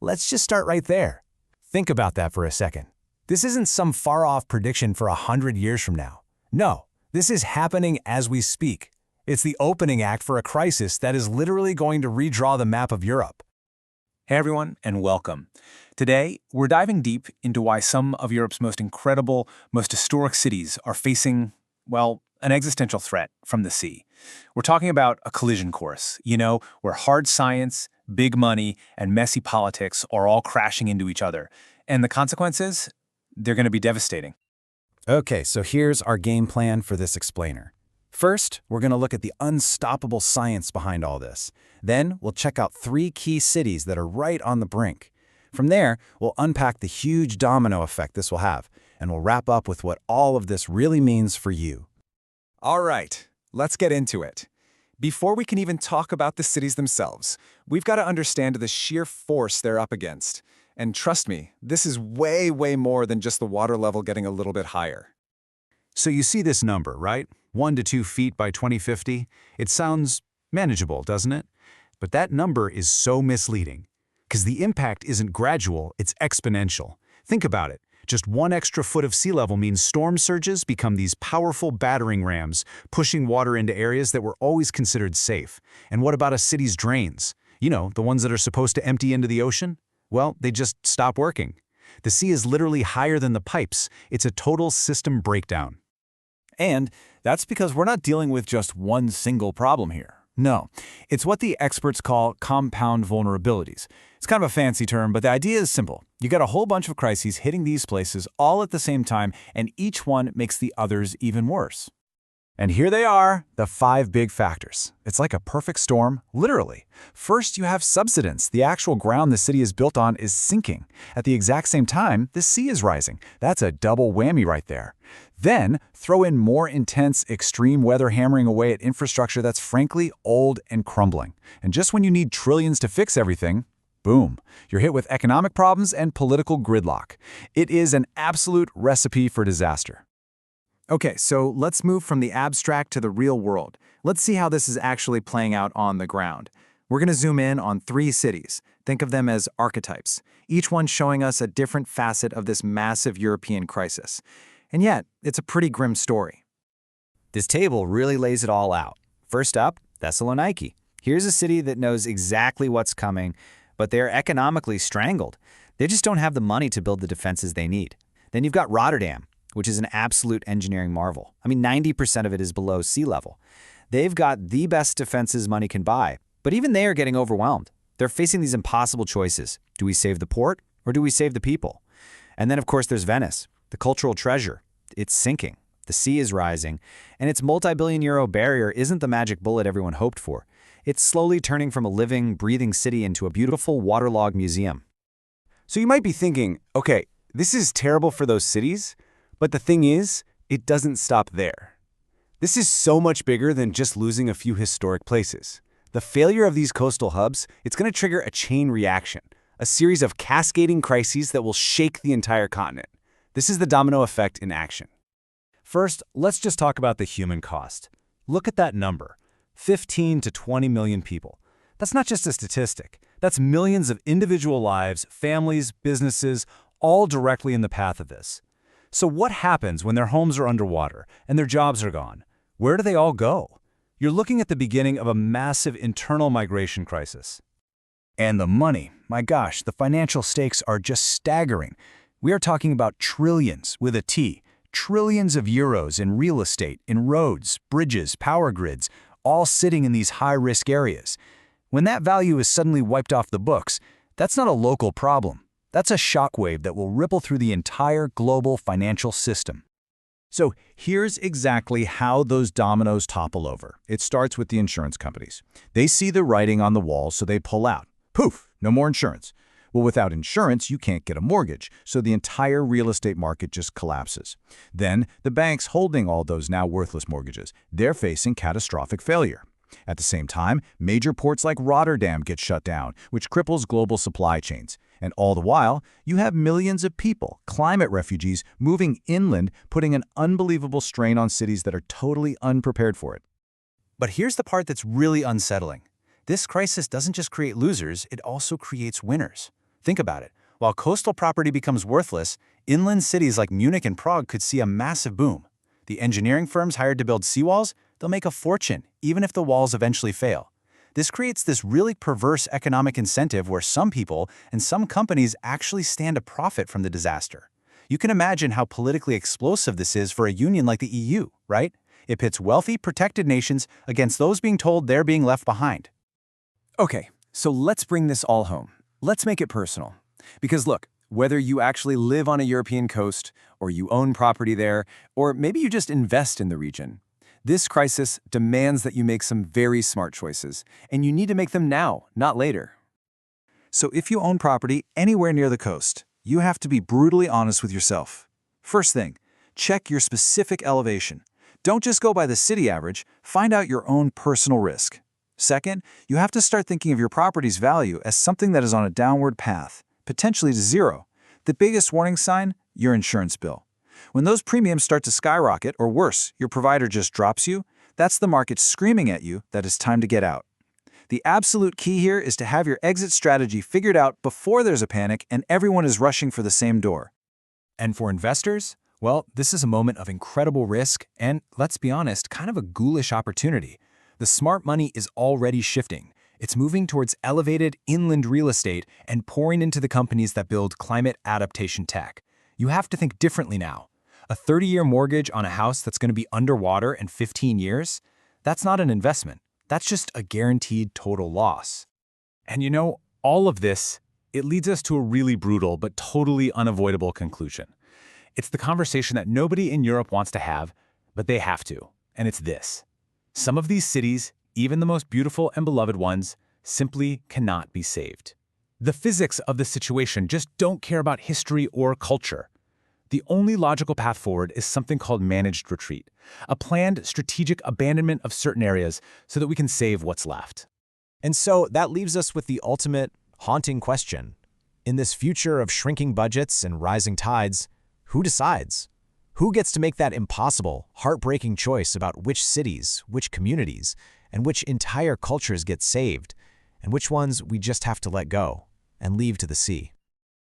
Let's just start right there. Think about that for a second. This isn't some far-off prediction for 100 years from now. No, this is happening as we speak. It's the opening act for a crisis that is literally going to redraw the map of Europe. Hey everyone, and welcome. Today, we're diving deep into why some of Europe's most incredible, most historic cities are facing, well, an existential threat from the sea. We're talking about a collision course, where hard science, big money, and messy politics are all crashing into each other. And the consequences? They're going to be devastating. Okay, so here's our game plan for this explainer. First, we're going to look at the unstoppable science behind all this. Then, we'll check out 3 key cities that are right on the brink. From there, we'll unpack the huge domino effect this will have, and we'll wrap up with what all of this really means for you. All right, let's get into it. Before we can even talk about the cities themselves, we've got to understand the sheer force they're up against. And trust me, this is way, way more than just the water level getting a little bit higher. So you see this number, right? 1 to 2 feet by 2050. It sounds manageable, doesn't it? But that number is so misleading, because the impact isn't gradual, it's exponential. Think about it. Just 1 extra foot of sea level means storm surges become these powerful battering rams, pushing water into areas that were always considered safe. And what about a city's drains? The ones that are supposed to empty into the ocean? Well, they just stop working. The sea is literally higher than the pipes. It's a total system breakdown. And that's because we're not dealing with just one single problem here. No, it's what the experts call compound vulnerabilities. It's kind of a fancy term, but the idea is simple. You got a whole bunch of crises hitting these places all at the same time, and each one makes the others even worse. And here they are, the 5 big factors. It's like a perfect storm, literally. First, you have subsidence. The actual ground the city is built on is sinking. At the exact same time, the sea is rising. That's a double whammy right there. Then, throw in more intense, extreme weather hammering away at infrastructure that's frankly old and crumbling. And just when you need trillions to fix everything, boom, you're hit with economic problems and political gridlock. It is an absolute recipe for disaster. Okay, so let's move from the abstract to the real world. Let's see how this is actually playing out on the ground. We're going to zoom in on 3 cities. Think of them as archetypes, each one showing us a different facet of this massive European crisis. And yet, it's a pretty grim story. This table really lays it all out. First up, Thessaloniki. Here's a city that knows exactly what's coming, but they're economically strangled. They just don't have the money to build the defenses they need. Then you've got Rotterdam, which is an absolute engineering marvel. 90% of it is below sea level. They've got the best defenses money can buy, but even they are getting overwhelmed. They're facing these impossible choices. Do we save the port, or do we save the people? And then, of course, there's Venice, the cultural treasure. It's sinking. The sea is rising, and its multi-billion-euro barrier isn't the magic bullet everyone hoped for. It's slowly turning from a living, breathing city into a beautiful waterlogged museum. So you might be thinking, okay, this is terrible for those cities, but the thing is, it doesn't stop there. This is so much bigger than just losing a few historic places. The failure of these coastal hubs, it's going to trigger a chain reaction, a series of cascading crises that will shake the entire continent. This is the domino effect in action. First, let's just talk about the human cost. Look at that number, 15 to 20 million people. That's not just a statistic. That's millions of individual lives, families, businesses, all directly in the path of this. So what happens when their homes are underwater and their jobs are gone? Where do they all go? You're looking at the beginning of a massive internal migration crisis. And the money, my gosh, the financial stakes are just staggering. We are talking about trillions with a T, trillions of euros in real estate, in roads, bridges, power grids, all sitting in these high-risk areas. When that value is suddenly wiped off the books, that's not a local problem. That's a shockwave that will ripple through the entire global financial system. So here's exactly how those dominoes topple over. It starts with the insurance companies. They see the writing on the wall, so they pull out. Poof, no more insurance. Well, without insurance, you can't get a mortgage, so the entire real estate market just collapses. Then, the banks holding all those now worthless mortgages, they're facing catastrophic failure. At the same time, major ports like Rotterdam get shut down, which cripples global supply chains. And all the while, you have millions of people, climate refugees, moving inland, putting an unbelievable strain on cities that are totally unprepared for it. But here's the part that's really unsettling. This crisis doesn't just create losers, it also creates winners. Think about it. While coastal property becomes worthless, inland cities like Munich and Prague could see a massive boom. The engineering firms hired to build seawalls, they'll make a fortune, even if the walls eventually fail. This creates this really perverse economic incentive where some people and some companies actually stand to profit from the disaster. You can imagine how politically explosive this is for a union like the EU, right? It pits wealthy, protected nations against those being told they're being left behind. Okay, so let's bring this all home. Let's make it personal. Because look, whether you actually live on a European coast, or you own property there, or maybe you just invest in the region, this crisis demands that you make some very smart choices, and you need to make them now, not later. So if you own property anywhere near the coast, you have to be brutally honest with yourself. First thing, check your specific elevation. Don't just go by the city average, find out your own personal risk. Second, you have to start thinking of your property's value as something that is on a downward path, potentially to zero. The biggest warning sign? Your insurance bill. When those premiums start to skyrocket, or worse, your provider just drops you, that's the market screaming at you that it's time to get out. The absolute key here is to have your exit strategy figured out before there's a panic and everyone is rushing for the same door. And for investors, well, this is a moment of incredible risk and, let's be honest, kind of a ghoulish opportunity. The smart money is already shifting. It's moving towards elevated inland real estate and pouring into the companies that build climate adaptation tech. You have to think differently now. A 30-year mortgage on a house that's going to be underwater in 15 years? That's not an investment. That's just a guaranteed total loss. And you know, all of this, it leads us to a really brutal but totally unavoidable conclusion. It's the conversation that nobody in Europe wants to have, but they have to, and it's this. Some of these cities, even the most beautiful and beloved ones, simply cannot be saved. The physics of the situation just don't care about history or culture. The only logical path forward is something called managed retreat, a planned strategic abandonment of certain areas so that we can save what's left. And so that leaves us with the ultimate, haunting question. In this future of shrinking budgets and rising tides, who decides? Who gets to make that impossible, heartbreaking choice about which cities, which communities, and which entire cultures get saved, and which ones we just have to let go and leave to the sea?